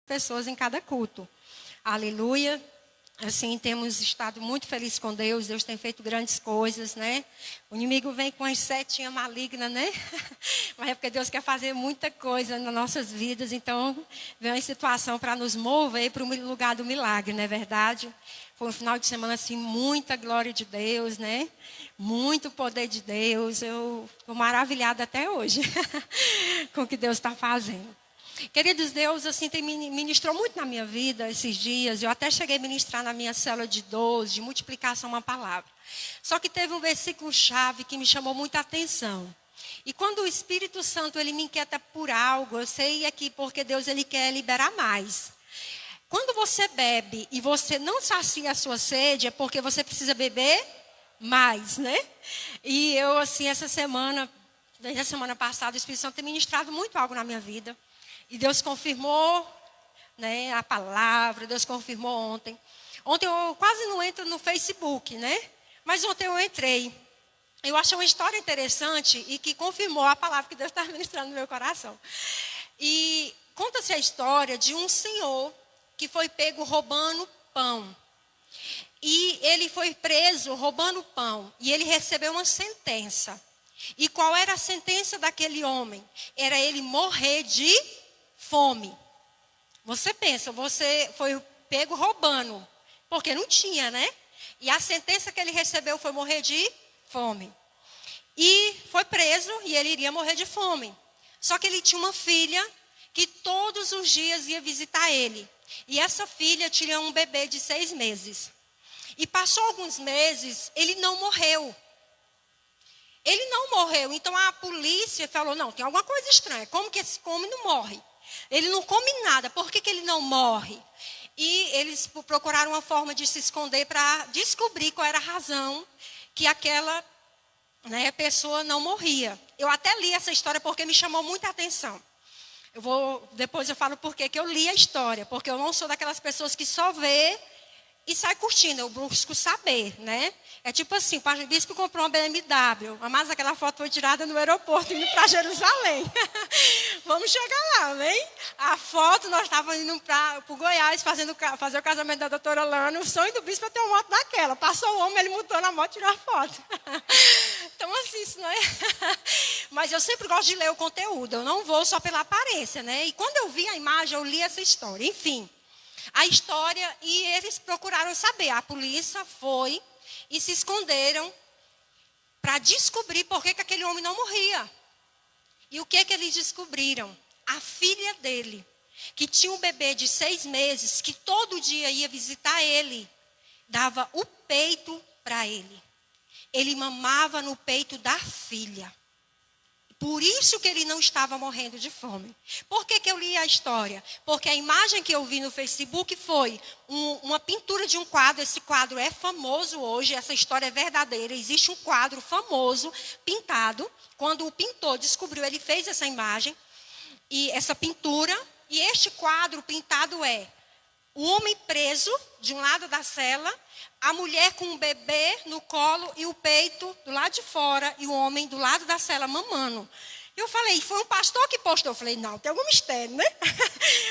pessoas em cada culto. Aleluia. Assim, temos estado muito felizes com Deus. Deus tem feito grandes coisas, né? O inimigo vem com as setinhas malignas, né? Mas é porque Deus quer fazer muita coisa nas nossas vidas. Então, vem uma situação para nos mover para o lugar do milagre, não é verdade? Foi um final de semana, assim, muita glória de Deus, né? Muito poder de Deus. Eu estou maravilhada até hoje com o que Deus está fazendo. Queridos, Deus assim ministrou muito na minha vida esses dias. Eu até cheguei a ministrar na minha célula de 12, de multiplicação uma palavra. Só que teve um versículo-chave que me chamou muita atenção. E quando o Espírito Santo ele me inquieta por algo, eu sei aqui porque Deus ele quer liberar mais. Quando você bebe e você não sacia a sua sede, é porque você precisa beber mais, né? E eu assim, desde a semana passada, o Espírito Santo tem ministrado muito algo na minha vida. E Deus confirmou, né, a palavra, Deus confirmou ontem. Ontem eu quase não entro no Facebook, né? Mas ontem eu entrei. Eu achei uma história interessante e que confirmou a palavra que Deus está ministrando no meu coração. E conta-se a história de um senhor que foi pego roubando pão. E ele foi preso roubando pão. E ele recebeu uma sentença. E qual era a sentença daquele homem? Era ele morrer de fome. Você pensa, você foi pego roubando, porque não tinha, né? E a sentença que ele recebeu foi morrer de fome. E foi preso e ele iria morrer de fome. Só que ele tinha uma filha que todos os dias ia visitar ele. E essa filha tinha um bebê de 6 meses. E passou alguns meses, ele não morreu. Ele não morreu. Então a polícia falou, não, tem alguma coisa estranha. Como que esse homem não morre? Ele não come nada, por que ele não morre? E eles procuraram uma forma de se esconder para descobrir qual era a razão que aquela, né, pessoa não morria. Eu até li essa história porque me chamou muita atenção. Depois eu falo por que eu li a história, porque eu não sou daquelas pessoas que só vê e sai curtindo, eu busco saber, né? É tipo assim, o bispo comprou uma BMW, mas aquela foto foi tirada no aeroporto, indo para Jerusalém. Vamos chegar lá, né? A foto, nós estávamos indo para o Goiás, fazer o casamento da doutora Lana, o sonho do bispo é ter uma moto daquela. Passou o homem, ele mudou na moto e tirou a foto. Então assim, isso não é... Mas eu sempre gosto de ler o conteúdo, eu não vou só pela aparência, né? E quando eu vi a imagem, eu li essa história, enfim... A história, e eles procuraram saber. A polícia foi e se esconderam para descobrir por que aquele homem não morria. E o que eles descobriram? A filha dele, que tinha um bebê de 6 meses, que todo dia ia visitar ele, dava o peito para ele. Ele mamava no peito da filha. Por isso que ele não estava morrendo de fome. Por que eu li a história? Porque a imagem que eu vi no Facebook foi uma pintura de um quadro. Esse quadro é famoso hoje, essa história é verdadeira. Existe um quadro famoso, pintado. Quando o pintor descobriu, ele fez essa imagem, e essa pintura. E este quadro pintado é o homem preso, de um lado da cela, a mulher com um bebê no colo e o peito do lado de fora, e o homem do lado da cela mamando. Eu falei, foi um pastor que postou. Eu falei, não, tem algum mistério, né?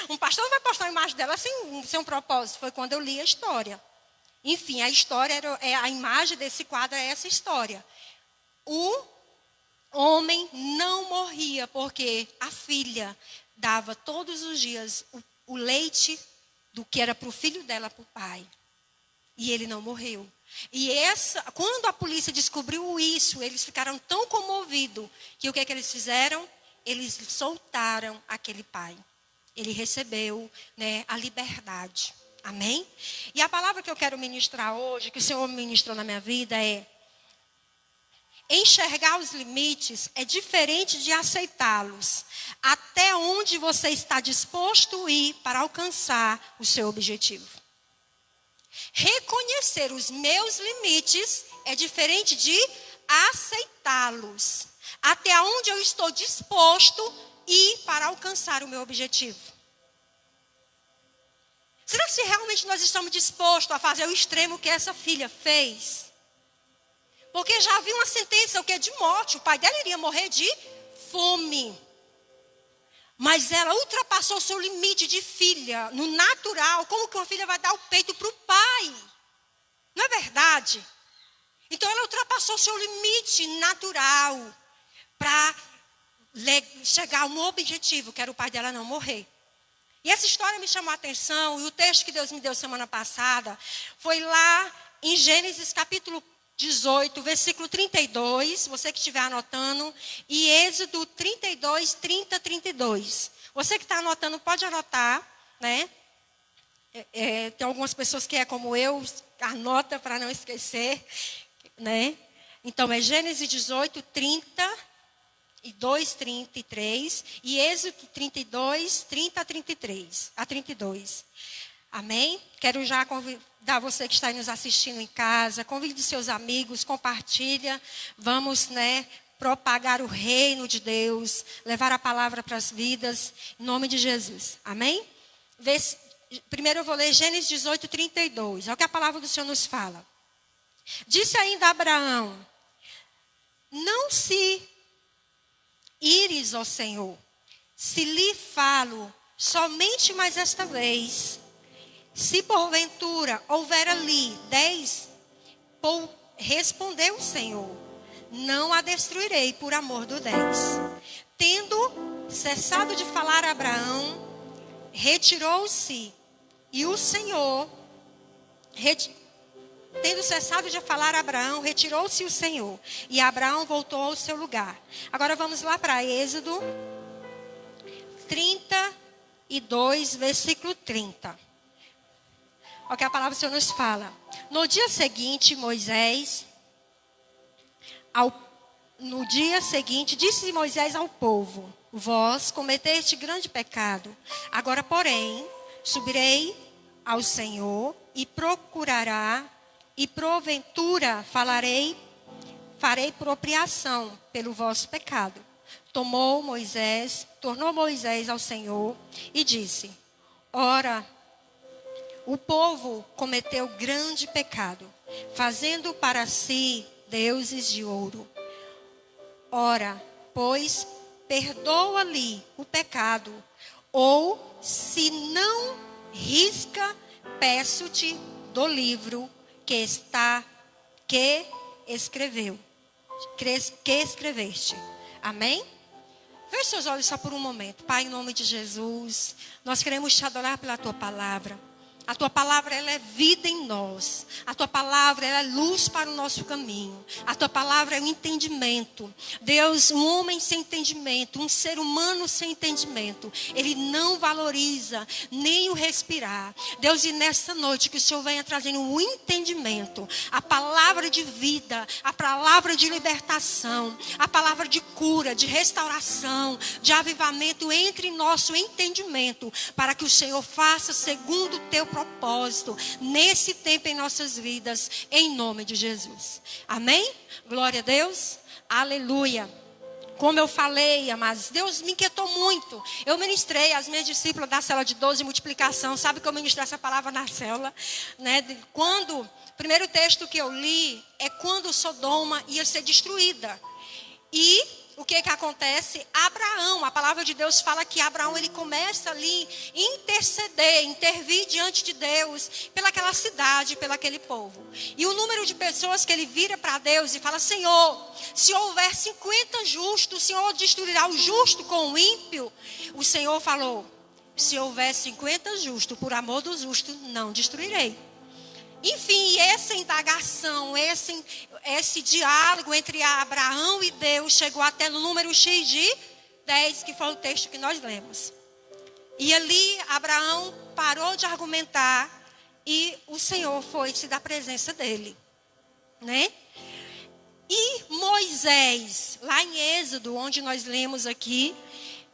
Um pastor não vai postar uma imagem dela sem um propósito. Foi quando eu li a história. Enfim, a história, a imagem desse quadro é essa história. O homem não morria, porque a filha dava todos os dias o leite do que era para o filho dela, para o pai. E ele não morreu. E quando a polícia descobriu isso, eles ficaram tão comovidos que o que eles fizeram? Eles soltaram aquele pai. Ele recebeu, né, a liberdade. Amém? E a palavra que eu quero ministrar hoje, que o Senhor ministrou na minha vida é: enxergar os limites é diferente de aceitá-los. Até onde você está disposto a ir para alcançar o seu objetivo. Reconhecer os meus limites é diferente de aceitá-los. Até onde eu estou disposto a ir para alcançar o meu objetivo. Será que realmente nós estamos dispostos a fazer o extremo que essa filha fez? Porque já havia uma sentença, o que? De morte. O pai dela iria morrer de fome. Mas ela ultrapassou o seu limite de filha, no natural. Como que uma filha vai dar o peito para o pai? Não é verdade? Então ela ultrapassou o seu limite natural para chegar a um objetivo, que era o pai dela não morrer. E essa história me chamou a atenção, e o texto que Deus me deu semana passada foi lá em Gênesis capítulo 18, versículo 32, você que estiver anotando, e Êxodo 32, 30, 32. Você que está anotando, pode anotar, né? Tem algumas pessoas que é como eu, anota para não esquecer, né? Então, é Gênesis 18, 32, 33, e Êxodo 32, 30 a 32. Amém? Quero já convidar você que está aí nos assistindo em casa, convide seus amigos, compartilha. Vamos, propagar o reino de Deus, levar a palavra para as vidas, em nome de Jesus. Amém? Primeiro eu vou ler Gênesis 18, 32. É o que a palavra do Senhor nos fala. Disse ainda Abraão: não se ires, ó Senhor, se lhe falo somente mais esta vez. Se porventura houver ali 10, respondeu o Senhor: não a destruirei por amor do 10. Tendo cessado de falar a Abraão, retirou-se, e o Senhor, tendo cessado de falar a Abraão, retirou-se o Senhor, e Abraão voltou ao seu lugar. Agora vamos lá para Êxodo 32, versículo 30. Olha o que a palavra do Senhor nos fala. No dia seguinte, disse Moisés ao povo: vós cometeste grande pecado. Agora, porém, subirei ao Senhor e procurará, e porventura farei propriação pelo vosso pecado. Tornou Moisés ao Senhor e disse: ora, o povo cometeu grande pecado, fazendo para si deuses de ouro. Ora, pois, perdoa-lhe o pecado, ou se não, risca, peço-te do livro que escreveste. Amém? Feche seus olhos só por um momento. Pai, em nome de Jesus, nós queremos te adorar pela tua palavra. A tua palavra, ela é vida em nós. A tua palavra, ela é luz para o nosso caminho. A tua palavra é o entendimento. Deus, um homem sem entendimento, um ser humano sem entendimento, ele não valoriza nem o respirar. Deus, e nessa noite que o Senhor venha trazendo o entendimento, a palavra de vida, a palavra de libertação, a palavra de cura, de restauração, de avivamento entre nosso entendimento, para que o Senhor faça segundo o teu propósito nesse tempo em nossas vidas, em nome de Jesus. Amém? Glória a Deus. Aleluia. Como eu falei, amados, Deus me inquietou muito. Eu ministrei as minhas discípulas da célula de 12 multiplicação. Sabe que eu ministrei essa palavra na célula, né? O primeiro texto que eu li é quando Sodoma ia ser destruída. E o que acontece? Abraão, a palavra de Deus fala que Abraão, ele começa ali intervir diante de Deus, pelaquela cidade, pelaquele povo. E o número de pessoas que ele vira para Deus e fala: Senhor, se houver 50 justos, o Senhor destruirá o justo com o ímpio? O Senhor falou: se houver 50 justos, por amor do justo, não destruirei. Enfim, essa indagação, esse diálogo entre Abraão e Deus chegou até no número X de 10, que foi o texto que nós lemos. E ali Abraão parou de argumentar e o Senhor foi-se da presença dele, né? E Moisés, lá em Êxodo, onde nós lemos aqui,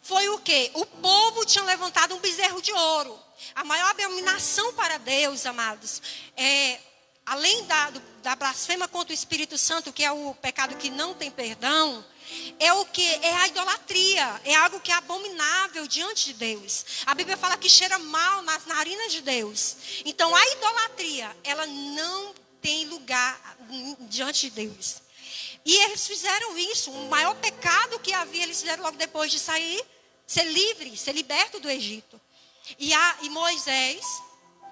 foi o quê? O povo tinha levantado um bezerro de ouro. A maior abominação para Deus, amados, além da blasfêmia contra o Espírito Santo, que é o pecado que não tem perdão, é o que? É a idolatria. É algo que é abominável diante de Deus. A Bíblia fala que cheira mal nas narinas de Deus. Então a idolatria, ela não tem lugar diante de Deus. E eles fizeram isso. O maior pecado que havia, eles fizeram logo depois de sair ser livre, ser liberto do Egito. E Moisés,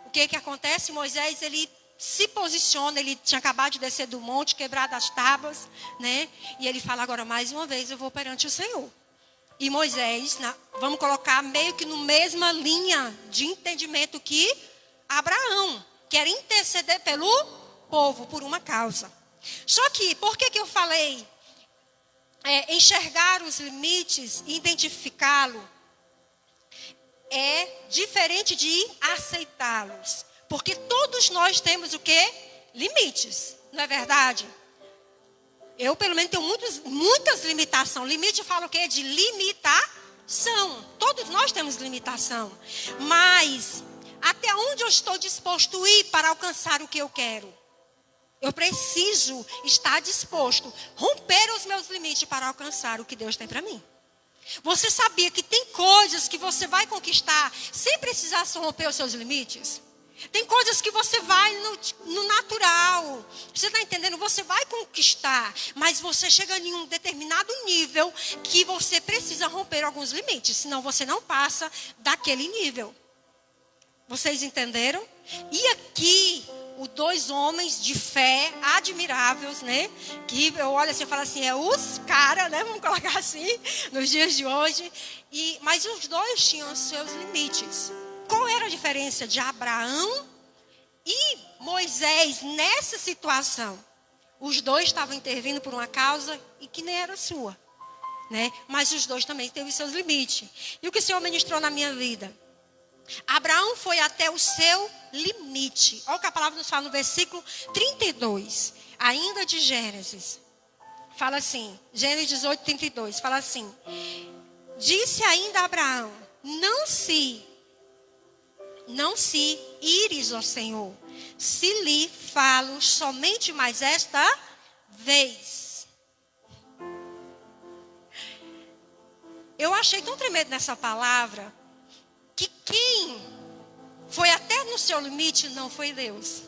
o que acontece? Moisés, ele se posiciona, ele tinha acabado de descer do monte, quebrado as tábuas, né? E ele fala, agora mais uma vez eu vou perante o Senhor. E Moisés, vamos colocar meio que na mesma linha de entendimento que Abraão, quer interceder pelo povo, por uma causa. Só que, por que eu falei enxergar os limites, identificá-lo, é diferente de aceitá-los. Porque todos nós temos o quê? Limites, não é verdade? Eu, pelo menos, tenho muitas limitações. Limite fala o quê? De limitação. Todos nós temos limitação. Mas, até onde eu estou disposto a ir para alcançar o que eu quero? Eu preciso estar disposto a romper os meus limites para alcançar o que Deus tem para mim. Você sabia que tem coisas que você vai conquistar sem precisar só romper os seus limites? Tem coisas que você vai no natural. Você está entendendo? Você vai conquistar, mas você chega em um determinado nível que você precisa romper alguns limites. Senão você não passa daquele nível. Vocês entenderam? E aqui, os dois homens de fé admiráveis, né? Que eu olho assim e falo assim, os caras, né? Vamos colocar assim, nos dias de hoje. Mas os dois tinham seus limites. Qual era a diferença de Abraão e Moisés nessa situação? Os dois estavam intervindo por uma causa e que nem era sua, né? Mas os dois também teve seus limites. E o que o Senhor ministrou na minha vida? Abraão foi até o seu limite. Olha o que a palavra nos fala no versículo 32, ainda de Gênesis. Fala assim, Gênesis 18, 32, fala assim. Disse ainda Abraão, não se ires, ó Senhor, se lhe falo somente mais esta vez. Eu achei tão tremendo nessa palavra, que quem foi até no seu limite não foi Deus.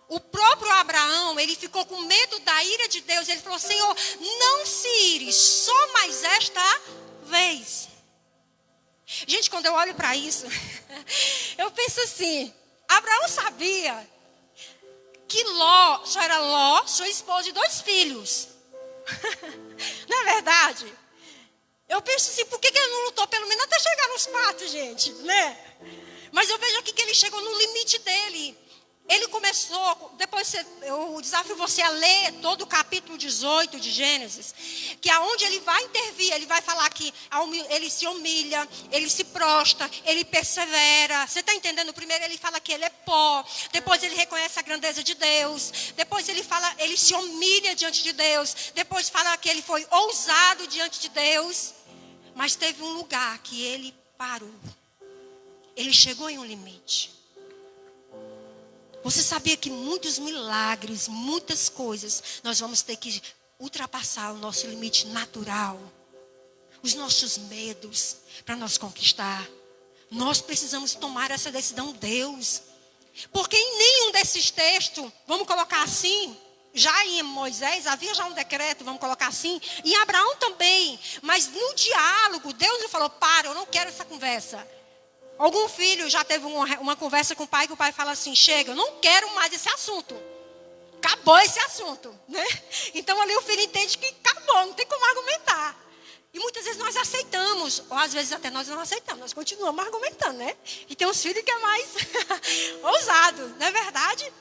O próprio Abraão, ele ficou com medo da ira de Deus. Ele falou, Senhor, não se ires, só mais esta vez. Gente, quando eu olho para isso, eu penso assim, Abraão sabia que só era Ló, sua esposa e 2 filhos. Não é verdade? Eu penso assim, por que ele não lutou pelo menos até chegar nos 4, gente, né? Mas eu vejo aqui que ele chegou no limite dele. Ele começou, depois eu desafio você a ler todo o capítulo 18 de Gênesis, que é onde ele vai intervir, ele vai falar que ele se humilha, ele se prostra, ele persevera. Você está entendendo? Primeiro ele fala que ele é pó, depois ele reconhece a grandeza de Deus, depois ele se humilha diante de Deus, depois fala que ele foi ousado diante de Deus, mas teve um lugar que ele parou, ele chegou em um limite. Você sabia que muitos milagres, muitas coisas, nós vamos ter que ultrapassar o nosso limite natural, os nossos medos, para nós conquistar. Nós precisamos tomar essa decisão, Deus. Porque em nenhum desses textos, vamos colocar assim, já em Moisés havia já um decreto, vamos colocar assim, e em Abraão também. Mas no diálogo, Deus lhe falou, para, eu não quero essa conversa. Algum filho já teve uma conversa com o pai, que o pai fala assim, chega, eu não quero mais esse assunto. Acabou esse assunto, né? Então ali o filho entende que acabou, não tem como argumentar. E muitas vezes nós aceitamos, ou às vezes até nós não aceitamos, nós continuamos argumentando, né? E tem uns filhos que é mais ousado, não é verdade?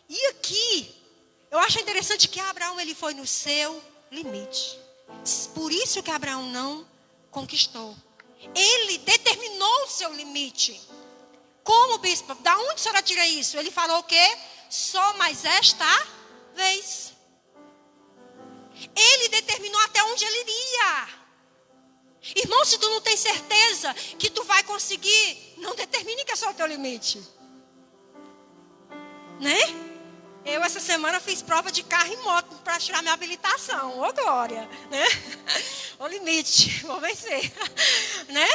E aqui, eu acho interessante que Abraão, ele foi no seu limite. Por isso que Abraão não conquistou. Ele determinou o seu limite. Como, bispo? Da onde a senhora tira isso? Ele falou o quê? Só mais esta vez. Ele determinou até onde ele iria. Irmão, se tu não tem certeza que tu vai conseguir, não determine que é só o teu limite. Né? Eu essa semana fiz prova de carro e moto para tirar minha habilitação. Ô glória, né? O limite, vou vencer, né?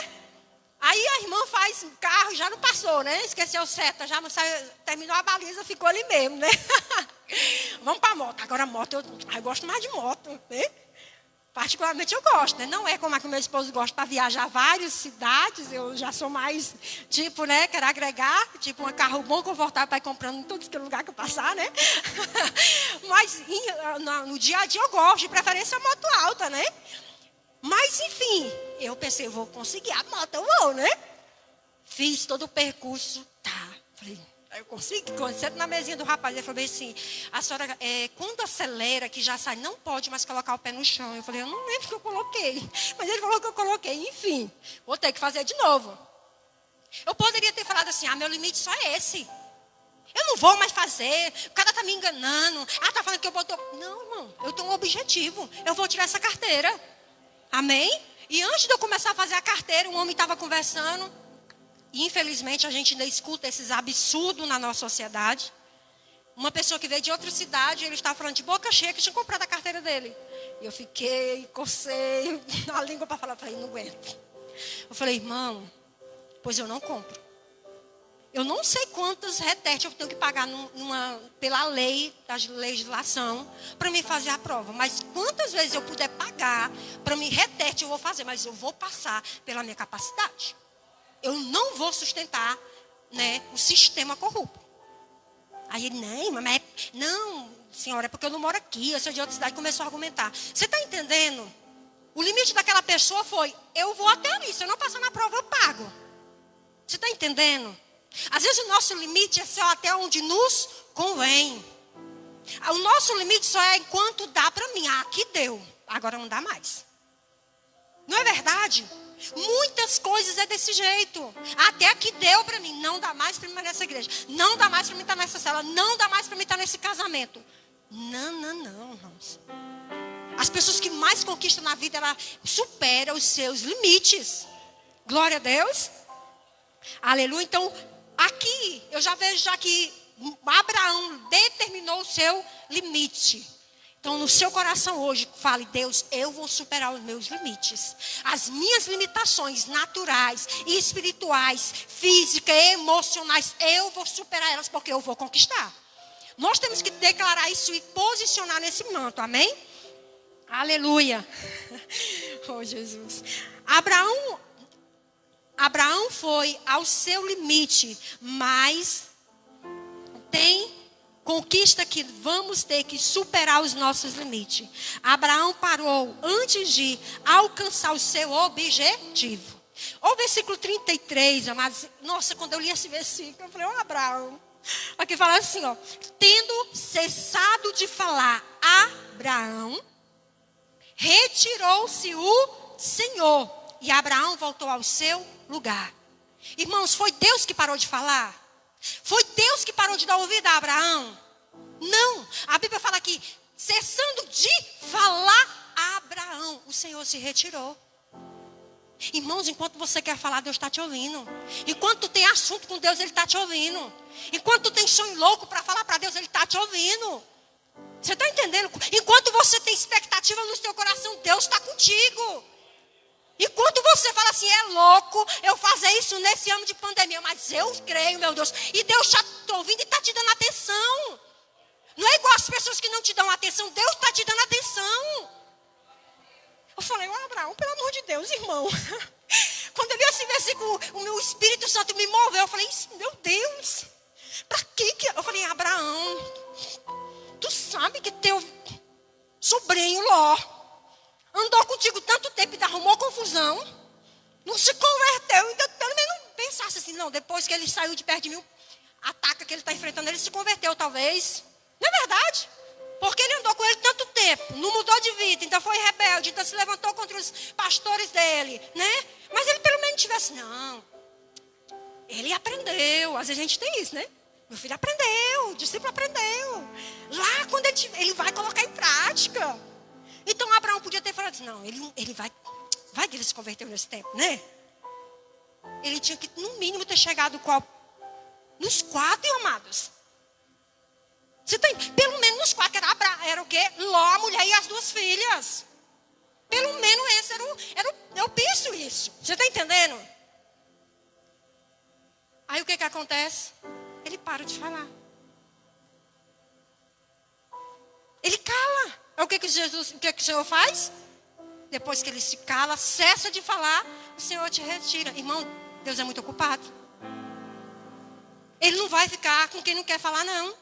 Aí a irmã faz carro, já não passou, né? Esqueceu seta, já não saiu, terminou a baliza, ficou ali mesmo, né? Vamos para a moto. Agora a moto, eu gosto mais de moto, né? Particularmente eu gosto, né? Não é como a que meu esposo gosta para viajar várias cidades. Eu já sou mais, tipo, né? Quero agregar, tipo, um carro bom, confortável para ir comprando em todo lugar que eu passar, né? Mas no dia a dia eu gosto, de preferência a moto alta, né? Mas, enfim, eu pensei, eu vou conseguir a moto, eu vou, né? Fiz todo o percurso, tá. Falei, eu consegui. Quando sento na mesinha do rapaz, ele falou assim, a senhora, quando acelera, que já sai, não pode mais colocar o pé no chão. Eu falei, eu não lembro que eu coloquei. Mas ele falou que eu coloquei. Enfim, vou ter que fazer de novo. Eu poderia ter falado assim, meu limite só é esse. Eu não vou mais fazer. O cara tá me enganando. Tá falando que eu botou... Não, irmão, eu tenho um objetivo. Eu vou tirar essa carteira. Amém? E antes de eu começar a fazer a carteira, um homem estava conversando. E infelizmente a gente ainda escuta esses absurdos na nossa sociedade. Uma pessoa que veio de outra cidade, ele estava falando de boca cheia que tinha comprado a carteira dele. E eu fiquei, cocei a língua para falar. Eu falei, não aguento. Eu falei, irmão, pois eu não compro. Eu não sei quantas retetes eu tenho que pagar pela lei, da legislação, para me fazer a prova. Mas quantas vezes eu puder pagar para me retete, eu vou fazer. Mas eu vou passar pela minha capacidade. Eu não vou sustentar, né, o sistema corrupto. Aí ele, não, senhora, é porque eu não moro aqui, eu sou de outra cidade. Começou a argumentar. Você está entendendo? O limite daquela pessoa foi, eu vou até ali, se eu não passar na prova, eu pago. Você está entendendo? Às vezes o nosso limite é só até onde nos convém. O nosso limite só é enquanto dá para mim. Aqui deu, agora não dá mais. Não é verdade? Muitas coisas é desse jeito. Até aqui deu para mim. Não dá mais para mim estar nessa igreja. Não dá mais para mim estar nessa cela. Não dá mais para mim estar nesse casamento. Não, irmãos. As pessoas que mais conquistam na vida, ela supera os seus limites. Glória a Deus. Aleluia. Então, aqui, eu já vejo que Abraão determinou o seu limite. Então, no seu coração hoje, fale, Deus, eu vou superar os meus limites. As minhas limitações naturais, espirituais, físicas, emocionais, eu vou superar elas porque eu vou conquistar. Nós temos que declarar isso e posicionar nesse manto, amém? Aleluia. Oh, Jesus. Abraão foi ao seu limite, mas tem conquista que vamos ter que superar os nossos limites. Abraão parou antes de alcançar o seu objetivo. O versículo 33, amados. Nossa, quando eu li esse versículo, eu falei, Abraão. Aqui fala assim, tendo cessado de falar, Abraão, retirou-se o Senhor. E Abraão voltou ao seu lugar. Irmãos, foi Deus que parou de falar? Foi Deus que parou de dar ouvido a Abraão? Não. A Bíblia fala que, cessando de falar a Abraão, o Senhor se retirou. Irmãos, enquanto você quer falar, Deus está te ouvindo. Enquanto tu tem assunto com Deus, Ele está te ouvindo. Enquanto tu tem sonho louco para falar para Deus, Ele está te ouvindo. Você está entendendo? Enquanto você tem expectativa no seu coração, Deus está contigo. Enquanto você fala assim, é louco eu fazer isso nesse ano de pandemia, mas eu creio, meu Deus, e Deus está te ouvindo e está te dando atenção. Não é igual as pessoas que não te dão atenção, Deus está te dando atenção. Eu falei, Abraão, pelo amor de Deus, irmão. Quando eu li esse versículo, o meu Espírito Santo me moveu, eu falei, meu Deus, para que? Eu falei, Abraão, tu sabe que teu sobrinho Ló andou contigo tanto tempo e arrumou confusão, não se converteu, ainda pelo menos pensasse assim, não, depois que ele saiu de perto de mim, ataca que ele está enfrentando, ele se converteu talvez. Não é verdade? Porque ele andou com ele tanto tempo, não mudou de vida, então foi rebelde, então se levantou contra os pastores dele, né? Mas ele pelo menos tivesse, não, ele aprendeu, às vezes a gente tem isso, né? Meu filho aprendeu, o discípulo aprendeu. Lá quando ele vai colocar em prática. Então Abraão podia ter falado assim, não, ele vai que ele se converteu nesse tempo, né? Ele tinha que, no mínimo, ter chegado nos 4, amados. Você tem, pelo menos nos 4, era o quê? Ló, a mulher e as 2 filhas. Pelo menos esse eu penso isso. Você está entendendo? Aí o que acontece? Ele para de falar. Ele cala. O que o Senhor faz? Depois que ele se cala, cessa de falar, o Senhor te retira. Irmão, Deus é muito ocupado. Ele não vai ficar com quem não quer falar, não.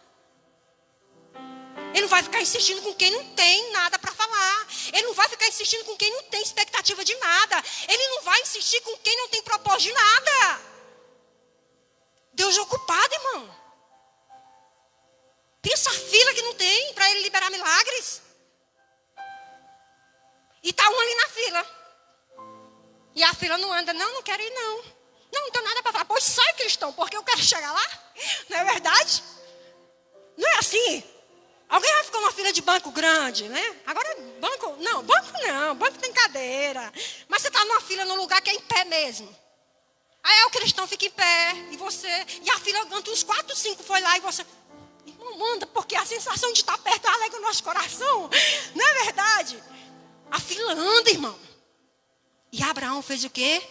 Ele não vai ficar insistindo com quem não tem nada para falar. Ele não vai ficar insistindo com quem não tem expectativa de nada. Ele não vai insistir com quem não tem propósito de nada. Deus é ocupado, irmão. Pensa a fila que não tem para ele liberar milagres. E está um ali na fila. E a fila não anda. Não quero ir, não. Não tenho nada para falar. Pois sai, cristão, porque eu quero chegar lá. Não é verdade? Não é assim? Alguém vai ficar numa fila de banco grande, né? Agora, banco não. Banco tem cadeira. Mas você está numa fila num lugar que é em pé mesmo. Aí o cristão fica em pé. E a fila anda uns 4, 5 foi lá e você... Irmão, manda, porque a sensação de estar perto alegra o nosso coração. Não é verdade? A fila anda, irmão. E Abraão fez o quê?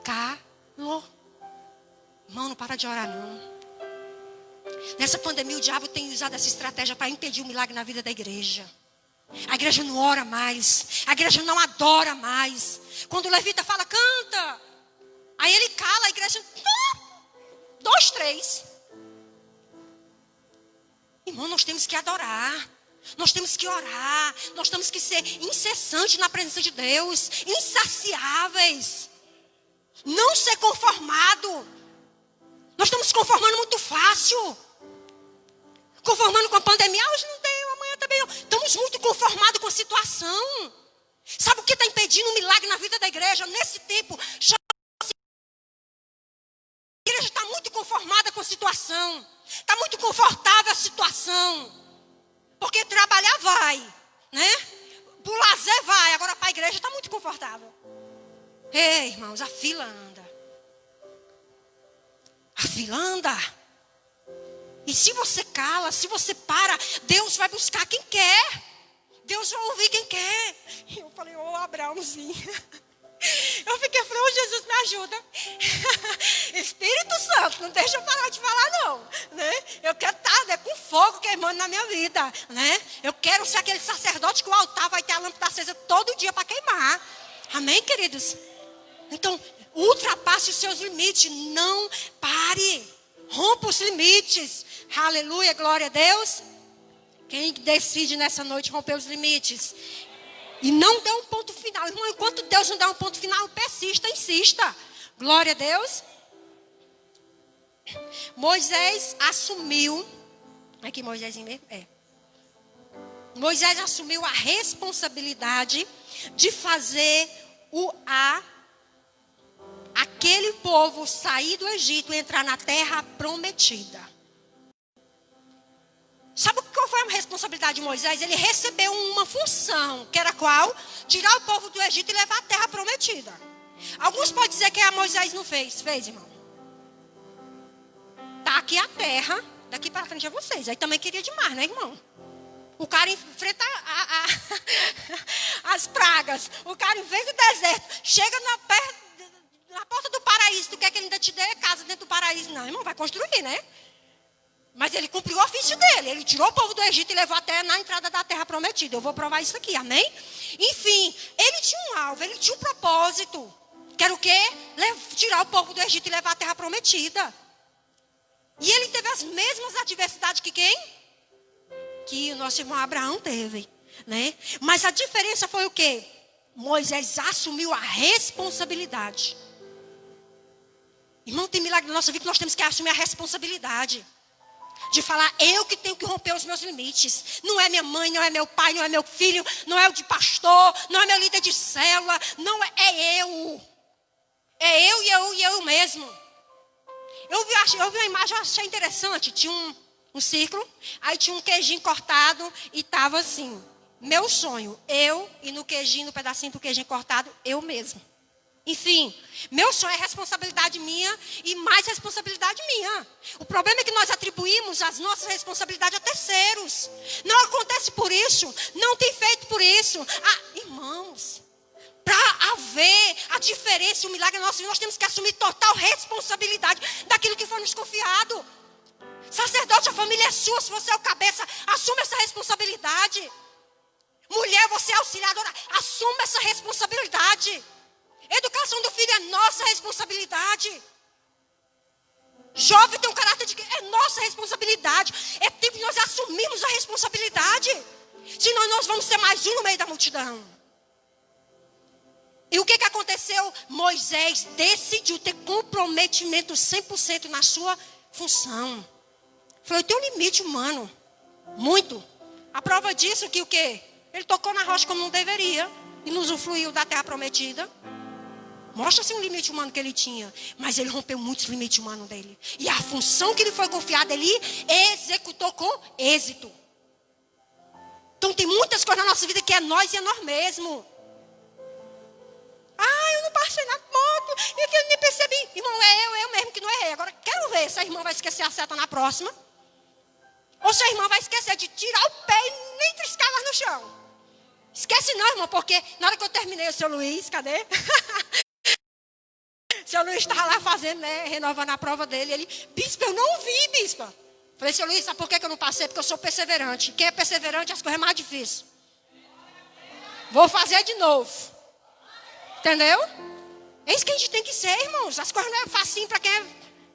Calou. Irmão, não para de orar, não. Nessa pandemia, o diabo tem usado essa estratégia para impedir o milagre na vida da igreja. A igreja não ora mais. A igreja não adora mais. Quando o levita fala, canta. Aí ele cala, a igreja... 2, 3. Irmão, nós temos que adorar. Nós temos que orar. Nós temos que ser incessantes na presença de Deus. Insaciáveis. Não ser conformado. Nós estamos conformando muito fácil. Conformando com a pandemia. Hoje não tem, amanhã também não. Estamos muito conformados com a situação. Sabe o que está impedindo um milagre na vida da igreja? Nesse tempo, a igreja está muito conformada com a situação. Está muito confortável a situação. Porque trabalhar vai, né? Para o lazer vai. Agora para a igreja está muito confortável. Ei, irmãos, a fila anda. A fila anda. E se você cala, se você para, Deus vai buscar quem quer. Deus vai ouvir quem quer. E eu falei, Abraãozinho. Eu falei, Jesus, me ajuda. Espírito Santo, não deixa eu parar de falar, não. Né? Eu quero estar com fogo queimando na minha vida. Né? Eu quero ser aquele sacerdote que o altar vai ter a lâmpada acesa todo dia para queimar. Amém, queridos? Então, ultrapasse os seus limites. Não pare. Rompa os limites. Aleluia, glória a Deus. Quem decide nessa noite romper os limites? E não dê um ponto final. Irmão, enquanto Deus não dá um ponto final, persista, insista. Glória a Deus. Moisés assumiu. Aqui Moisésinho mesmo? É. Moisés assumiu a responsabilidade de fazer aquele povo sair do Egito e entrar na terra prometida. Sabe qual foi a responsabilidade de Moisés? Ele recebeu uma função, que era qual? Tirar o povo do Egito e levar à terra prometida. Alguns podem dizer que a Moisés não fez. Fez, irmão. Está aqui a terra, daqui para frente é vocês. Aí também queria demais, né, irmão? O cara enfrenta as pragas. O cara enfrenta o deserto. Chega na porta do paraíso. Tu quer que ele ainda te dê casa dentro do paraíso? Não, irmão, vai construir, né? Mas ele cumpriu o ofício dele. Ele tirou o povo do Egito e levou até na entrada da terra prometida. Eu vou provar isso aqui, amém? Enfim, ele tinha um alvo, ele tinha um propósito. Que era o quê? Tirar o povo do Egito e levar à terra prometida. E ele teve as mesmas adversidades que quem? Que o nosso irmão Abraão teve, né? Mas a diferença foi o quê? Moisés assumiu a responsabilidade. Irmão, tem milagre na nossa vida que nós temos que assumir a responsabilidade. De falar, eu que tenho que romper os meus limites. Não é minha mãe, não é meu pai, não é meu filho, não é o de pastor, não é meu líder de célula, não é eu. É eu e eu mesmo. Eu vi uma imagem, eu achei interessante. Tinha um círculo, aí tinha um queijinho cortado e estava assim, meu sonho, eu, e no queijinho, no pedacinho do queijinho cortado, eu mesmo. Enfim, meu sonho é responsabilidade minha e mais responsabilidade minha. O problema é que nós atribuímos as nossas responsabilidades a terceiros. Não acontece por isso, não tem feito por isso. Irmãos, para haver a diferença e o milagre na nossa vida, nós temos que assumir total responsabilidade daquilo que foi nos confiado. Sacerdote, a família é sua, se você é o cabeça, assume essa responsabilidade. Mulher, você é auxiliadora. Assuma essa responsabilidade. Educação do filho é nossa responsabilidade. Jovem tem um caráter de que é nossa responsabilidade. É tempo de nós assumirmos a responsabilidade. Senão nós vamos ser mais um no meio da multidão. E o que aconteceu? Moisés decidiu ter comprometimento 100% na sua função. Falou, eu tenho um limite humano. Muito. A prova disso que o quê? Ele tocou na rocha como não deveria. E não usufruiu da terra prometida. Mostra-se um limite humano que ele tinha. Mas ele rompeu muitos limites humanos dele. E a função que lhe foi confiada, ele executou com êxito. Então tem muitas coisas na nossa vida que é nós e é nós mesmos. Ah, eu não passei na moto. E que eu nem percebi. Irmão, é eu mesmo que não errei. Agora quero ver se a irmã vai esquecer a seta na próxima. Ou se a irmã vai esquecer de tirar o pé e nem triscar mais no chão. Esquece não, irmão, porque na hora que eu terminei, o seu Luiz, cadê? O seu Luiz estava lá fazendo, né, renovando a prova dele. Ele, bispa, eu não vi, bispa. Falei, seu Luiz, sabe por que eu não passei? Porque eu sou perseverante. Quem é perseverante, as coisas é mais difíceis. Vou fazer de novo. Entendeu? É isso que a gente tem que ser, irmãos. As coisas não é facinho para quem é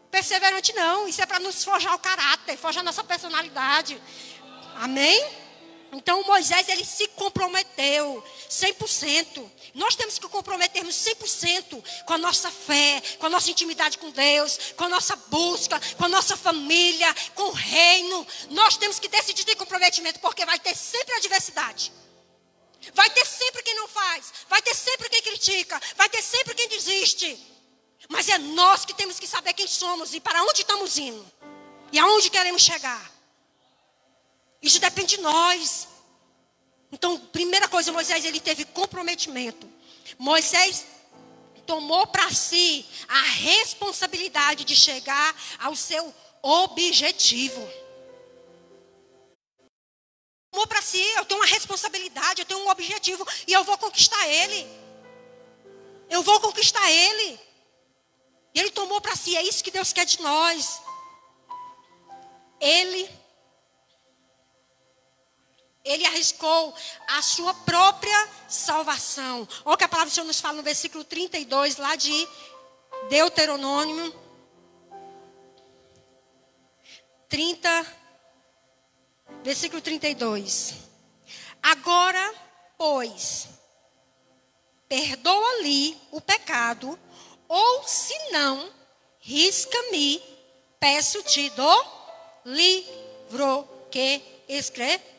perseverante, não. Isso é para nos forjar o caráter, forjar nossa personalidade. Amém? Então, Moisés, ele se comprometeu 100%. Nós temos que comprometermos 100% com a nossa fé, com a nossa intimidade com Deus, com a nossa busca, com a nossa família, com o reino. Nós temos que decidir ter comprometimento, porque vai ter sempre adversidade. Vai ter sempre quem não faz, vai ter sempre quem critica, vai ter sempre quem desiste. Mas é nós que temos que saber quem somos e para onde estamos indo. E aonde queremos chegar. Isso depende de nós. Então, primeira coisa, Moisés, ele teve comprometimento. Moisés tomou para si a responsabilidade de chegar ao seu objetivo. Tomou para si, eu tenho uma responsabilidade, eu tenho um objetivo e eu vou conquistar ele. Eu vou conquistar ele. E ele tomou para si, é isso que Deus quer de nós. Ele arriscou a sua própria salvação. Olha o que a palavra do Senhor nos fala no versículo 32, lá de Deuteronômio 30, versículo 32. Agora, pois, perdoa-lhe o pecado, ou se não, risca-me, peço-te do livro que escreveste.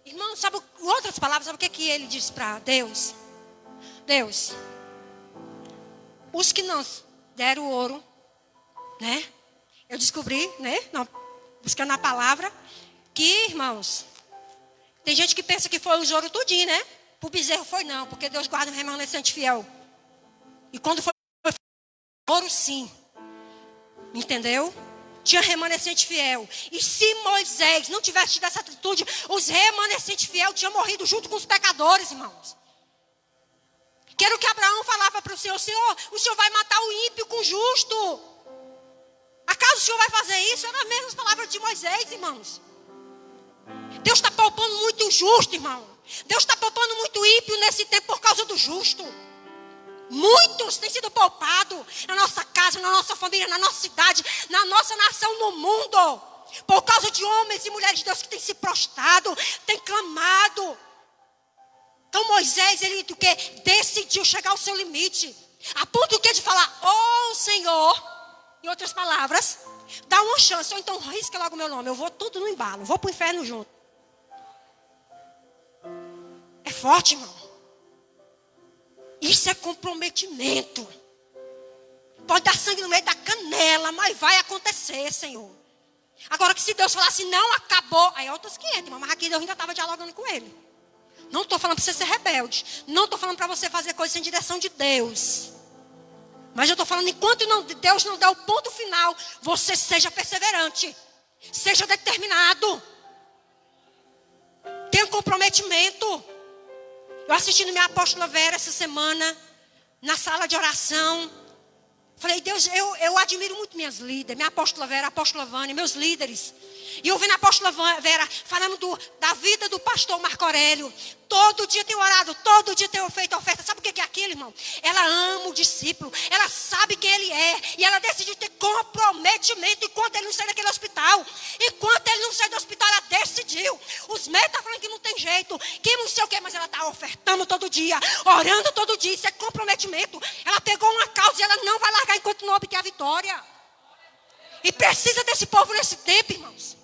Irmão, sabe, em outras palavras, sabe o que ele diz para Deus? Deus, os que não deram ouro, né? Eu descobri, né? Buscando na palavra, que, irmãos, tem gente que pensa que foi o ouro tudinho, né? Para o bezerro foi não, porque Deus guarda um remanescente fiel. E quando foi ouro, sim. Entendeu? Tinha remanescente fiel. E se Moisés não tivesse tido essa atitude, os remanescentes fiel tinham morrido junto com os pecadores, irmãos. Que era o que Abraão falava para o Senhor: Senhor, o Senhor vai matar o ímpio com o justo. Acaso o Senhor vai fazer isso? Eram as mesmas palavras de Moisés, irmãos. Deus está poupando muito o justo, irmão. Deus está poupando muito o ímpio nesse tempo por causa do justo. Muitos têm sido poupados na nossa casa, na nossa família, na nossa cidade, na nossa nação, no mundo. Por causa de homens e mulheres de Deus que têm se prostrado, têm clamado. Então Moisés, ele o quê? Decidiu chegar ao seu limite. A ponto de falar: oh Senhor, em outras palavras, dá uma chance. Ou então risca logo o meu nome. Eu vou tudo no embalo, vou para o inferno junto. É forte, irmão. Isso é comprometimento. Pode dar sangue no meio da canela, mas vai acontecer, Senhor. Agora que se Deus falar assim, não acabou, aí é outros 500, mas aqui Deus ainda estava dialogando com ele. Não estou falando para você ser rebelde. Não estou falando para você fazer coisas sem direção de Deus. Mas eu estou falando, enquanto Deus não der o ponto final, você seja perseverante. Seja determinado. Tenha comprometimento. Eu assisti minha apóstola Vera essa semana, na sala de oração. Falei, Deus, eu admiro muito minhas líderes, minha apóstola Vera, a apóstola Vânia, meus líderes. E ouvindo a apóstola Vera falando da vida do pastor Marco Aurélio. Todo dia tem orado, todo dia tem feito oferta. Sabe o que é aquilo, irmão? Ela ama o discípulo, ela sabe quem ele é. E ela decidiu ter comprometimento enquanto ele não sai daquele hospital. Enquanto ele não sai do hospital, ela decidiu. Os médicos estão falando que não tem jeito, que não sei o quê, mas ela está ofertando todo dia, orando todo dia. Isso é comprometimento. Ela pegou uma causa e ela não vai largar enquanto não obter a vitória. E precisa desse povo nesse tempo, irmãos.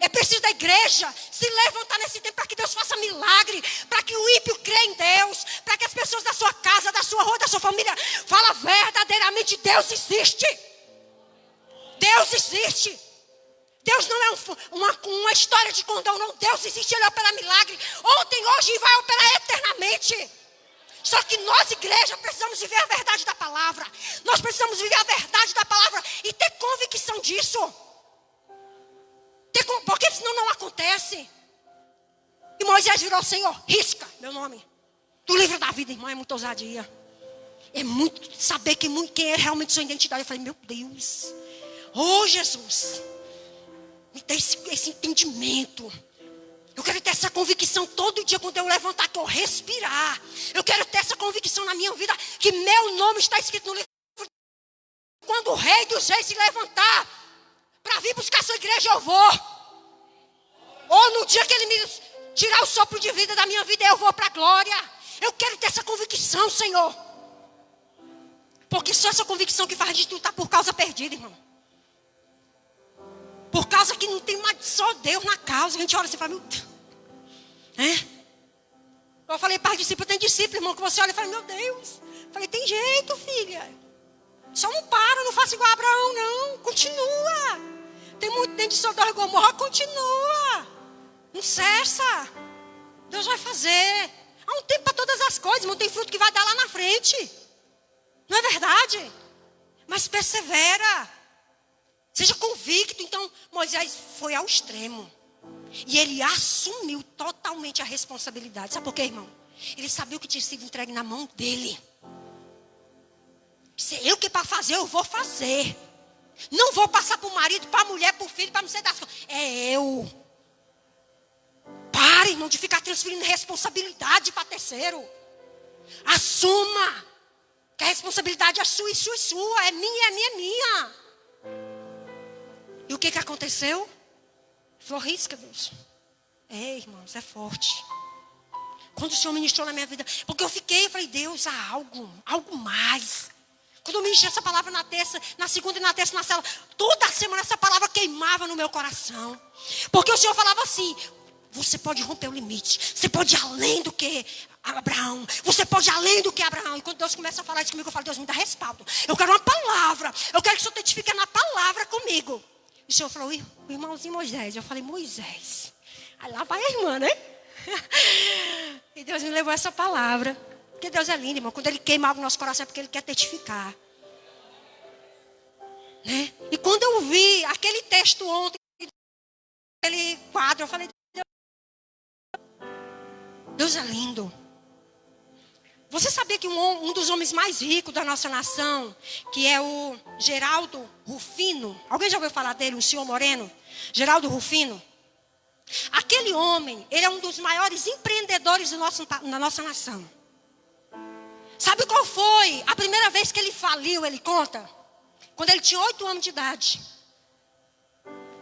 É preciso da igreja se levantar nesse tempo para que Deus faça milagre, para que o ímpio creia em Deus, para que as pessoas da sua casa, da sua rua, da sua família falem verdadeiramente: Deus existe. Deus existe. Deus não é uma história de condão, não. Deus existe, Ele opera milagre ontem, hoje e vai operar eternamente. Só que nós, igreja, precisamos viver a verdade da palavra. Nós precisamos viver a verdade da palavra e ter convicção disso. Porque senão não acontece. E Moisés virou: Senhor, risca meu nome do livro da vida, irmão. É muita ousadia. É muito saber quem é realmente sua identidade. Eu falei: meu Deus, oh Jesus, me dê esse entendimento. Eu quero ter essa convicção todo dia quando eu levantar, que eu respirar. Eu quero ter essa convicção na minha vida, que meu nome está escrito no livro. Quando o Rei dos Reis se levantar para vir buscar sua igreja, eu vou. Ou no dia que ele me tirar o sopro de vida da minha vida, eu vou para a glória. Eu quero ter essa convicção, Senhor. Porque só essa convicção que faz de tu estar por causa perdida, irmão. Por causa que não tem mais só Deus na causa. A gente olha assim e fala: meu Deus. Eu falei para os discípulos: tem discípulo, irmão, que você olha e fala: meu Deus. Eu falei: tem jeito, filha. Só não para, não faça igual a Abraão, não. Continua. Tem muito dentro de Sodoma e Gomorra, continua. Não cessa. Deus vai fazer. Há um tempo para todas as coisas, irmão. Tem fruto que vai dar lá na frente. Não é verdade? Mas persevera. Seja convicto. Então, Moisés foi ao extremo. E ele assumiu totalmente a responsabilidade. Sabe por quê, irmão? Ele sabia o que tinha sido entregue na mão dele. Se eu que é para fazer, eu vou fazer. Não vou passar para o marido, para a mulher, para o filho, para não sei das coisas. É eu. Pare, irmão, de ficar transferindo responsabilidade para terceiro. Assuma que a responsabilidade é sua e sua e sua. É minha, é minha, é minha. E o que aconteceu? Falou: risca, Deus. Irmãos, é forte. Quando o Senhor ministrou na minha vida, porque eu falei: Deus, há algo mais. Quando eu ministrei essa palavra na terça, na segunda e na terça na cela, toda semana essa palavra queimava no meu coração. Porque o Senhor falava assim: você pode romper o limite, você pode ir além do que Abraão, você pode ir além do que Abraão. E quando Deus começa a falar isso comigo, eu falo: Deus, me dá respaldo. Eu quero uma palavra, eu quero que o Senhor testifique na palavra comigo. E o Senhor falou: o irmãozinho Moisés. Eu falei: Moisés. Aí lá vai a irmã, né? E Deus me levou essa palavra. Porque Deus é lindo, irmão. Quando Ele queima algo no nosso coração é porque Ele quer testificar. Né? E quando eu vi aquele texto ontem, aquele quadro, eu falei: Deus é lindo. Você sabia que um dos homens mais ricos da nossa nação, que é o Geraldo Rufino, alguém já ouviu falar dele, um senhor moreno? Geraldo Rufino. Aquele homem, ele é um dos maiores empreendedores na nossa nação. Sabe qual foi a primeira vez que ele faliu, ele conta? Quando ele tinha 8 anos de idade.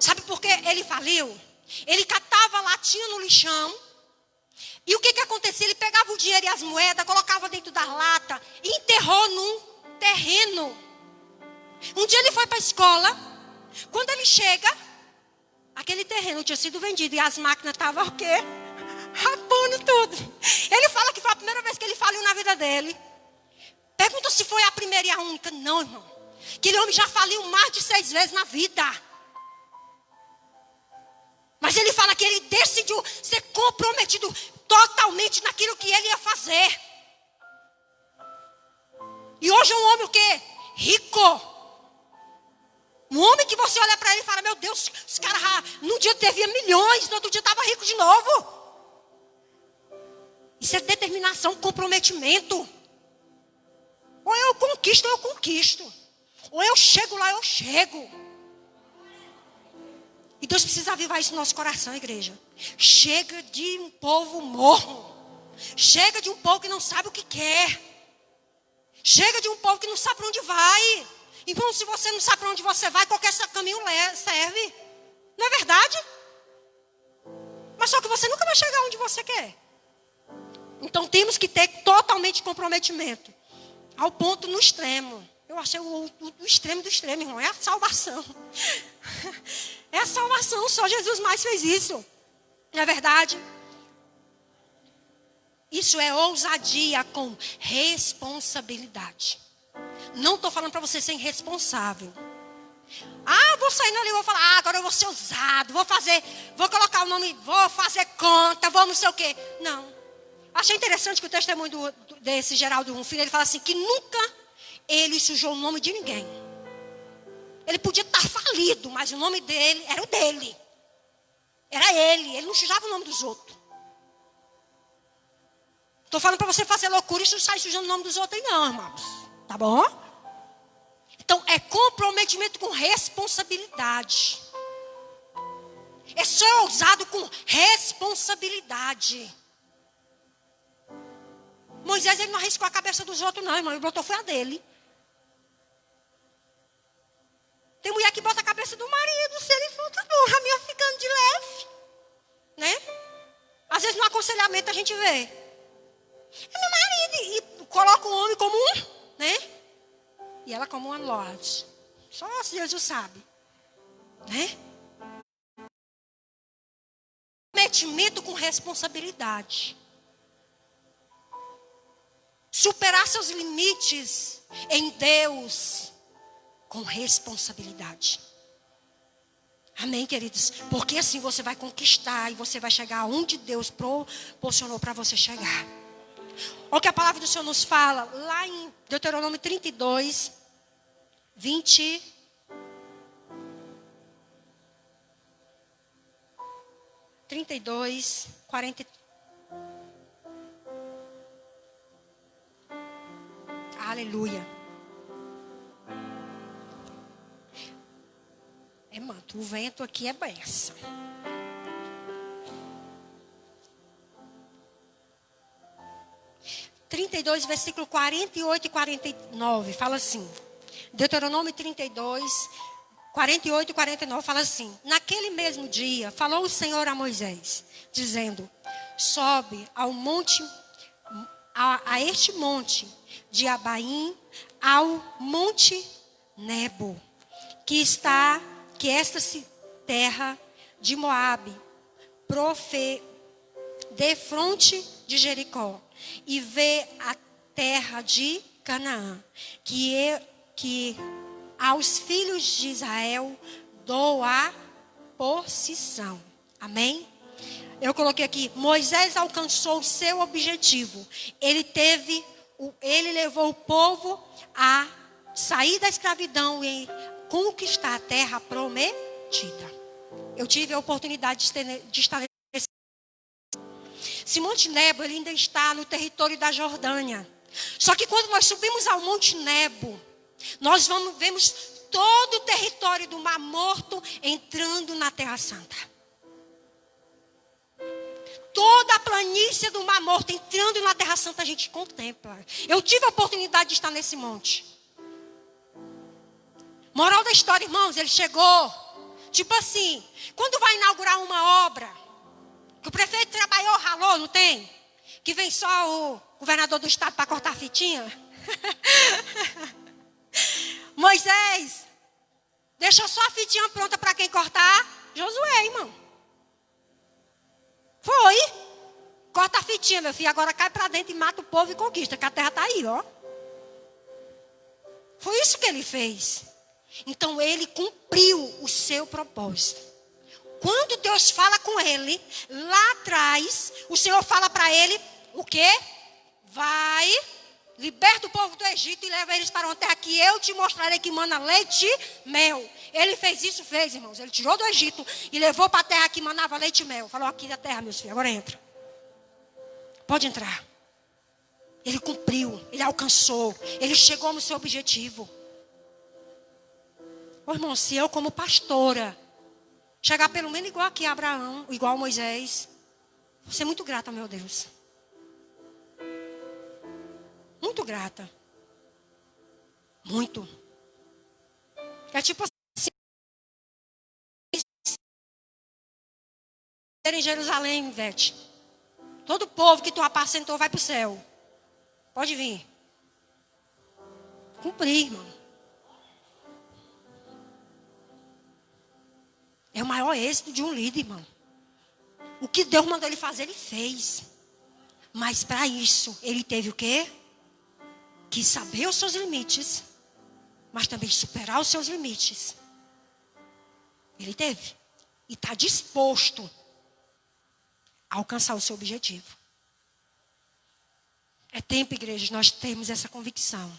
Sabe por que ele faliu? Ele catava latinha no lixão. E o que acontecia? Ele pegava o dinheiro e as moedas, colocava dentro da lata e enterrou num terreno. Um dia ele foi para a escola. Quando ele chega, aquele terreno tinha sido vendido e as máquinas estavam o quê? Rapando tudo. Ele fala que foi a primeira vez que ele faliu na vida dele. Pergunta se foi a primeira e a única. Não, irmão. Aquele homem já faliu mais de 6 vezes na vida. Mas ele fala que ele decidiu ser comprometido totalmente naquilo que ele ia fazer. E hoje é um homem o quê? Rico. Um homem que você olha para ele e fala: meu Deus, esse cara num dia devia milhões, no outro dia estava rico de novo. Isso é determinação, comprometimento. Ou eu conquisto, ou eu conquisto. Ou eu chego lá, eu chego. E Deus precisa avivar isso no nosso coração, igreja. Chega de um povo morno. Chega de um povo que não sabe o que quer. Chega de um povo que não sabe para onde vai. Então, se você não sabe para onde você vai, qualquer caminho serve. Não é verdade? Mas só que você nunca vai chegar onde você quer. Então, temos que ter totalmente comprometimento. Ao ponto no extremo. Eu achei o extremo do extremo, irmão. É a salvação. É a salvação. Só Jesus mais fez isso. Não é verdade? Isso é ousadia com responsabilidade. Não estou falando para você ser irresponsável. Vou sair ali e vou falar, agora eu vou ser ousado, vou colocar o nome, vou fazer conta, vou não sei o quê. Não. Achei interessante que o testemunho desse Geraldo Rufino, ele fala assim, que nunca ele sujou o nome de ninguém. Ele podia estar falido, mas o nome dele era o dele. Era ele não sujava o nome dos outros. Estou falando para você fazer loucura e não sair sujando o nome dos outros aí não, irmãos. Tá bom? Então, é comprometimento com responsabilidade. É ser ousado com responsabilidade. Moisés, ele não arriscou a cabeça dos outros não, irmão. Ele botou foi a dele. Tem mulher que bota a cabeça do marido. Se ele for, tá bom, a minha ficando de leve. Né? Às vezes no aconselhamento a gente vê. É meu marido. E coloca o homem como um, né? E ela como uma lorde. Só Jesus sabe. Né? Comprometimento com responsabilidade. Superar seus limites em Deus com responsabilidade. Amém, queridos? Porque assim você vai conquistar e você vai chegar onde Deus proporcionou para você chegar. Olha o que a palavra do Senhor nos fala lá em Deuteronômio 32, 20. (32, 40). Aleluia. Manto, o vento aqui é benção. (32, versículo 48 e 49) fala assim. Deuteronômio 32, 48 e 49 fala assim. Naquele mesmo dia, falou o Senhor a Moisés, dizendo: sobe ao monte, a este monte de Abaim, ao monte Nebo, que esta terra de Moabe, defronte de Jericó, e vê a terra de Canaã, que aos filhos de Israel dou a possessão. Amém? Eu coloquei aqui, Moisés alcançou o seu objetivo. Ele levou o povo a sair da escravidão e conquistar a terra prometida. Eu tive a oportunidade de estar nesse. Esse Monte Nebo, ele ainda está no território da Jordânia. Só que quando nós subimos ao Monte Nebo, nós vemos todo o território do Mar Morto entrando na Terra Santa. Toda a planície do Mar Morto entrando na Terra Santa a gente contempla. Eu tive a oportunidade de estar nesse monte. Moral da história, irmãos, ele chegou. Tipo assim, quando vai inaugurar uma obra, que o prefeito trabalhou, ralou, não tem? Que vem só o governador do estado para cortar a fitinha. Moisés deixou só a fitinha pronta para quem cortar? Josué, irmão. Foi. Corta a fitinha, meu filho. Agora cai para dentro e mata o povo e conquista. Que a terra está aí, ó. Foi isso que ele fez. Então ele cumpriu o seu propósito. Quando Deus fala com ele, lá atrás, o Senhor fala para ele, o quê? Vai, liberta o povo do Egito e leva eles para uma terra que eu te mostrarei que mana leite e mel. Ele fez isso, irmãos. Ele tirou do Egito e levou para a terra que manava leite e mel. Falou, aqui da terra, meus filhos, agora entra. Pode entrar. Ele cumpriu, ele alcançou, ele chegou no seu objetivo. Ô, irmão, se eu como pastora, Chegar pelo menos igual aqui a Abraão, igual a Moisés. Vou ser muito grata, meu Deus. Muito grata. Muito. É tipo assim, em Jerusalém, Ivete. Todo povo que tu apacentou vai para o céu. Pode vir. Cumprir, irmão. É o maior êxito de um líder, irmão. O que Deus mandou ele fazer, ele fez. Mas para isso, ele teve o quê? Que saber os seus limites. Mas também superar os seus limites. Ele teve. E está disposto a alcançar o seu objetivo. É tempo, igreja, de nós termos essa convicção.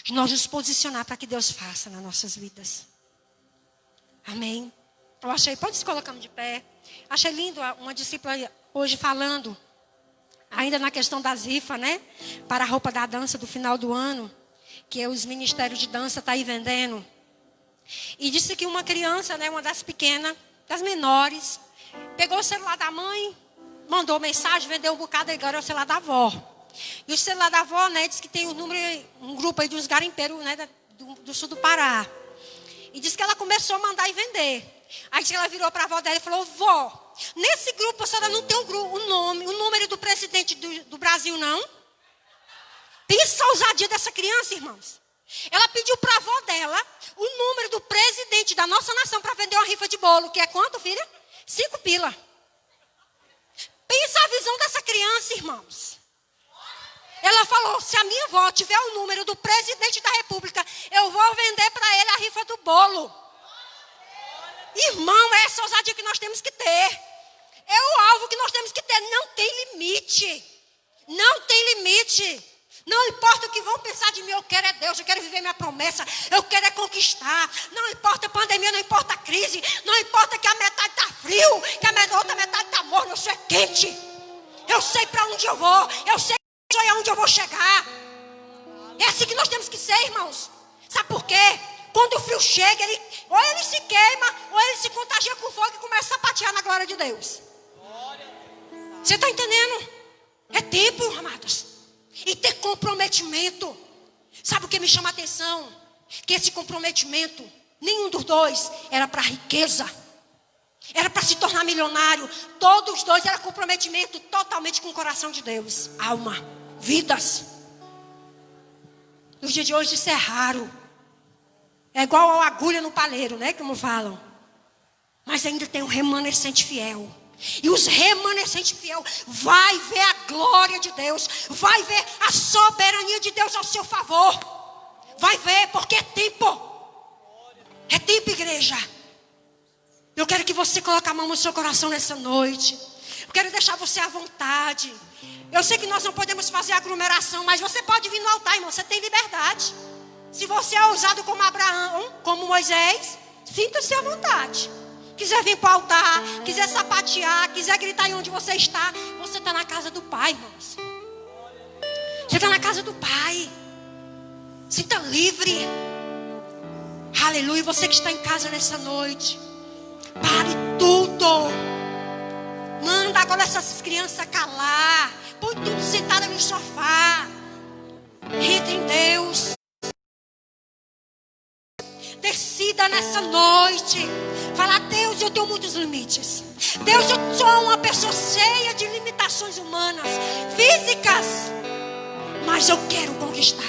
De nós nos posicionar para que Deus faça nas nossas vidas. Amém? Eu achei, pode se colocar de pé. Achei lindo uma discípula hoje falando, ainda na questão das rifas, né? Para a roupa da dança do final do ano. Que os ministérios de dança estão aí vendendo. E disse que uma criança, né, uma das pequenas, das menores, pegou o celular da mãe, mandou mensagem, vendeu um bocado e agora é o celular da avó. E o celular da avó, né, disse que tem um grupo aí dos garimpeiros, né, do sul do Pará. E disse que ela começou a mandar e vender. Aí disse que ela virou para a avó dela e falou: vó, nesse grupo a senhora não tem o número do presidente do Brasil, não? Pensa a ousadia dessa criança, irmãos. Ela pediu para a avó dela o número do presidente da nossa nação para vender uma rifa de bolo. Que é quanto, filha? 5 pila. Pensa a visão dessa criança, irmãos. Ela falou: se a minha avó tiver o número do presidente da república, eu vou vender para ele a rifa do bolo. Irmão, é essa ousadia que nós temos que ter. É o alvo que nós temos que ter. Não tem limite. Não tem limite. Não importa o que vão pensar de mim, eu quero é Deus, eu quero viver minha promessa, eu quero é conquistar. Não importa a pandemia, não importa a crise, não importa que a metade está frio, que a outra metade está morna, eu sou quente. Eu sei para onde eu vou, eu sei aonde eu vou chegar. É assim que nós temos que ser, irmãos. Sabe por quê? Quando o frio chega, ou ele se queima, ou ele se contagia com fogo e começa a sapatear na glória de Deus. Você está entendendo? É tempo, amados. E ter comprometimento. Sabe o que me chama a atenção? Que esse comprometimento, nenhum dos dois era para riqueza. Era para se tornar milionário. Todos os dois era comprometimento totalmente com o coração de Deus. Alma, vidas. Nos dias de hoje isso é raro. É igual a agulha no palheiro, né? Como falam. Mas ainda tem um remanescente fiel. E os remanescentes fiel vai ver a glória de Deus, vai ver a soberania de Deus ao seu favor. Vai ver, porque é tempo. É tempo, igreja. Eu quero que você coloque a mão no seu coração nessa noite. Eu quero deixar você à vontade. Eu sei que nós não podemos fazer aglomeração, mas você pode vir no altar, irmão. Você tem liberdade. Se você é ousado como Abraão, como Moisés, sinta-se à vontade. Quiser vir para o altar, quiser sapatear, quiser gritar em onde você está na casa do Pai, irmãos. Você está na casa do Pai. Sinta livre. Aleluia. Você que está em casa nessa noite, pare tudo. Manda agora essas crianças calar. Põe tudo sentada no sofá. Entre em Deus. Decida nessa noite. Fala: Deus, eu tenho muitos limites. Deus, eu sou uma pessoa cheia de limitações humanas, físicas. Mas eu quero conquistar.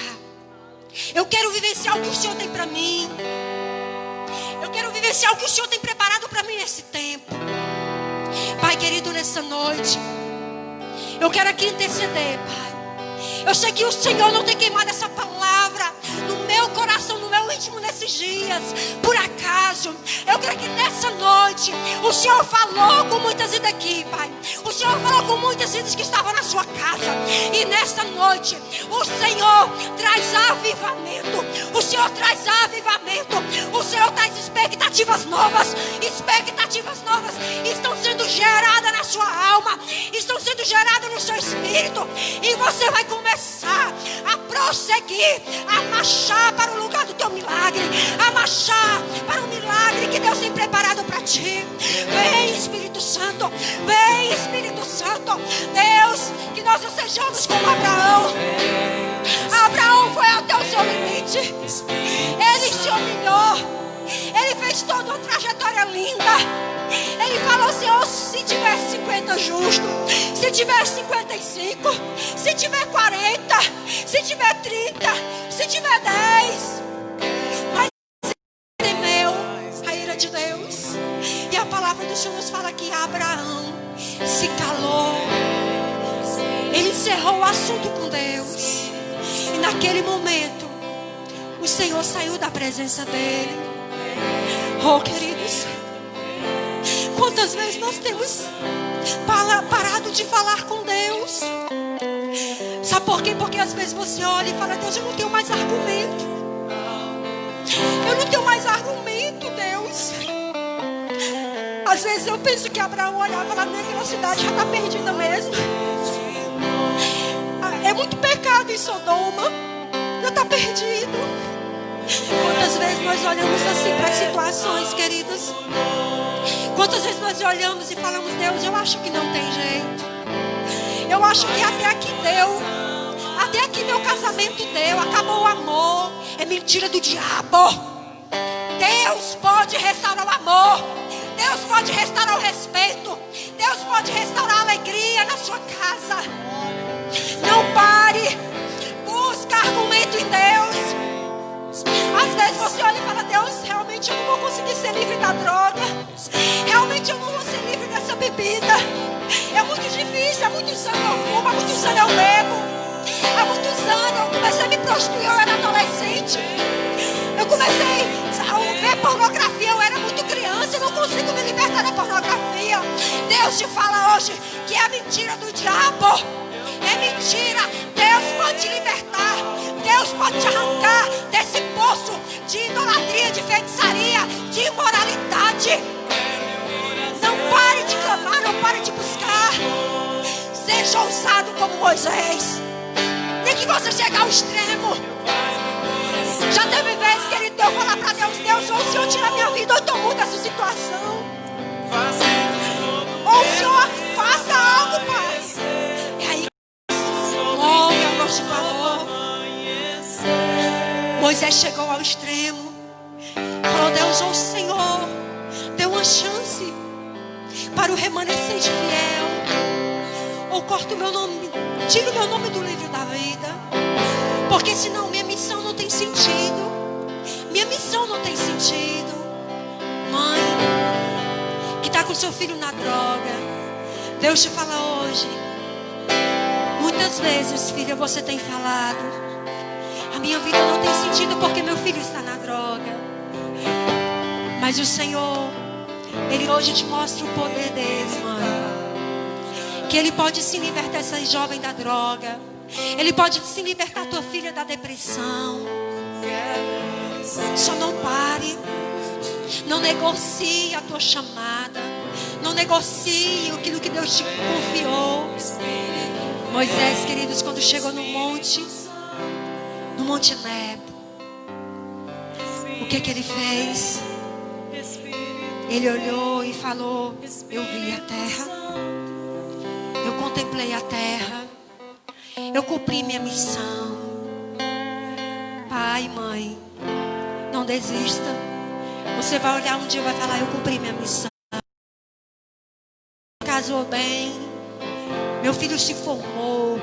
Eu quero vivenciar o que o Senhor tem para mim. Eu quero vivenciar o que o Senhor tem preparado para mim nesse tempo. Pai querido, nessa noite, eu quero aqui interceder, Pai. Eu sei que o Senhor não tem queimado essa palavra no meu coração, no meu íntimo nesses dias, por acaso. Eu creio que nessa noite o Senhor falou com muitas vidas aqui, Pai. O Senhor falou com muitas vidas que estavam na sua casa. E nessa noite o Senhor traz avivamento. O Senhor traz avivamento. O Senhor traz expectativas novas. Expectativas novas estão sendo geradas na sua alma, estão sendo geradas no seu espírito. E você vai começar a prosseguir aqui a marchar para o lugar do teu milagre, a marchar para o milagre que Deus tem preparado para ti. Vem, Espírito Santo, vem, Espírito Santo. Deus, que nós não sejamos como Abraão. Abraão foi até o seu limite. Ele se humilhou. Ele fez toda uma trajetória linda. Ele falou: Senhor, se tiver 50 justo, se tiver 55, se tiver 40, se tiver 30, se tiver 10, mas temeu a ira de Deus. E a palavra do Senhor nos fala que Abraão se calou. Ele encerrou o assunto com Deus. E naquele momento o Senhor saiu da presença dele. Oh, queridos, quantas vezes nós temos parado de falar com Deus? Sabe por quê? Porque às vezes você olha e fala: Deus, eu não tenho mais argumento. Eu não tenho mais argumento, Deus. Às vezes eu penso que Abraão olhava e falava: naquela cidade já está perdida mesmo. É muito pecado em Sodoma, já está perdido. Quantas vezes nós olhamos assim para as situações, queridos? Quantas vezes nós olhamos e falamos: Deus, eu acho que não tem jeito. Eu acho que até aqui deu. Até aqui meu casamento deu. Acabou o amor. É mentira do diabo. Deus pode restaurar o amor. Deus pode restaurar o respeito. Deus pode restaurar a alegria na sua casa. Não pare. Busca argumento em Deus. Às vezes você olha e fala: Deus, realmente eu não vou conseguir ser livre da droga. Realmente eu não vou ser livre dessa bebida. É muito difícil, há muitos anos eu fumo, há muitos anos eu bebo. Há muitos anos eu comecei a me prostituir, eu era adolescente. Eu comecei a ver pornografia, eu era muito criança, eu não consigo me libertar da pornografia. Deus te fala hoje que é a mentira do diabo. É mentira. Deus pode te libertar. Deus pode te arrancar desse poço de idolatria, de feitiçaria, de imoralidade. Não pare de clamar, não pare de buscar. Seja ousado como Moisés. Nem que você chegue ao extremo. Já teve vezes que ele deu falar para Deus: Deus, ou o Senhor tira a minha vida, ou então muda essa situação. Ou o Senhor faça algo, Pai. E aí, move ao nosso favor. Moisés chegou ao extremo. Falou: Deus, ou o Senhor deu uma chance para o remanescente fiel, ou corta o meu nome, tira o meu nome do livro da vida. Porque senão minha missão não tem sentido. Minha missão não tem sentido. Mãe que está com seu filho na droga, Deus te fala hoje: muitas vezes, filha, você tem falado: a minha vida não tem sentido porque meu filho está na droga. Mas o Senhor, Ele hoje te mostra o poder dele, mãe. Que Ele pode se libertar essa jovem da droga. Ele pode se libertar tua filha da depressão. Só não pare. Não negocie a tua chamada. Não negocie aquilo que Deus te confiou. Moisés, queridos, quando chegou no Monte Nebo, o que ele fez? Ele olhou e falou: eu vi a terra, eu contemplei a terra, eu cumpri minha missão. Pai, mãe, não desista. Você vai olhar um dia e vai falar: eu cumpri minha missão. Casou bem, meu filho se formou.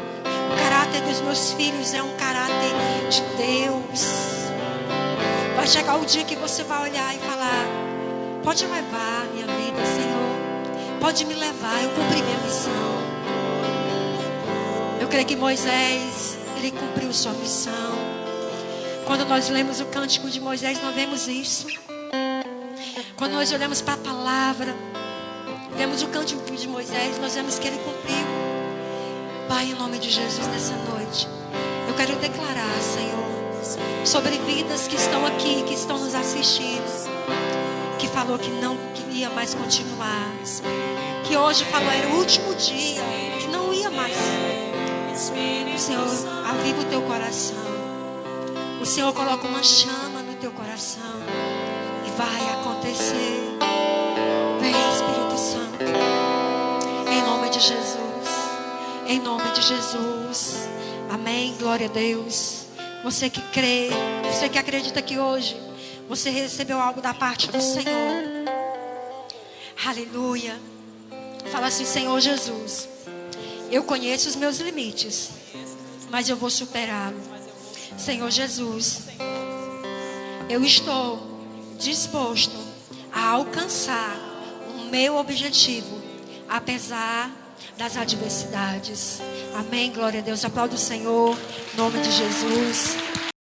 O caráter dos meus filhos é um caráter de Deus. Vai chegar o dia que você vai olhar e falar: pode levar minha vida, Senhor. Pode me levar, eu cumpri minha missão. Eu creio que Moisés, ele cumpriu sua missão. Quando nós lemos o cântico de Moisés, nós vemos isso. Quando nós olhamos para a palavra, vemos o cântico de Moisés, nós vemos que ele cumpriu. Pai, em nome de Jesus, nessa noite, eu quero declarar, Senhor, sobre vidas que estão aqui, que estão nos assistindo, que falou que não queria mais continuar, que hoje falou era o último dia, que não ia mais. Senhor, aviva o teu coração. Senhor coloca uma chama no teu coração e vai acontecer. Vem, Espírito Santo, em nome de Jesus, em nome de Jesus. Amém, glória a Deus. Você que crê, você que acredita que hoje você recebeu algo da parte do Senhor. Aleluia. Fala assim: Senhor Jesus, eu conheço os meus limites, mas eu vou superá-lo. Senhor Jesus, eu estou disposto a alcançar o meu objetivo, apesar das adversidades. Amém, glória a Deus. Aplauda o Senhor, em nome de Jesus.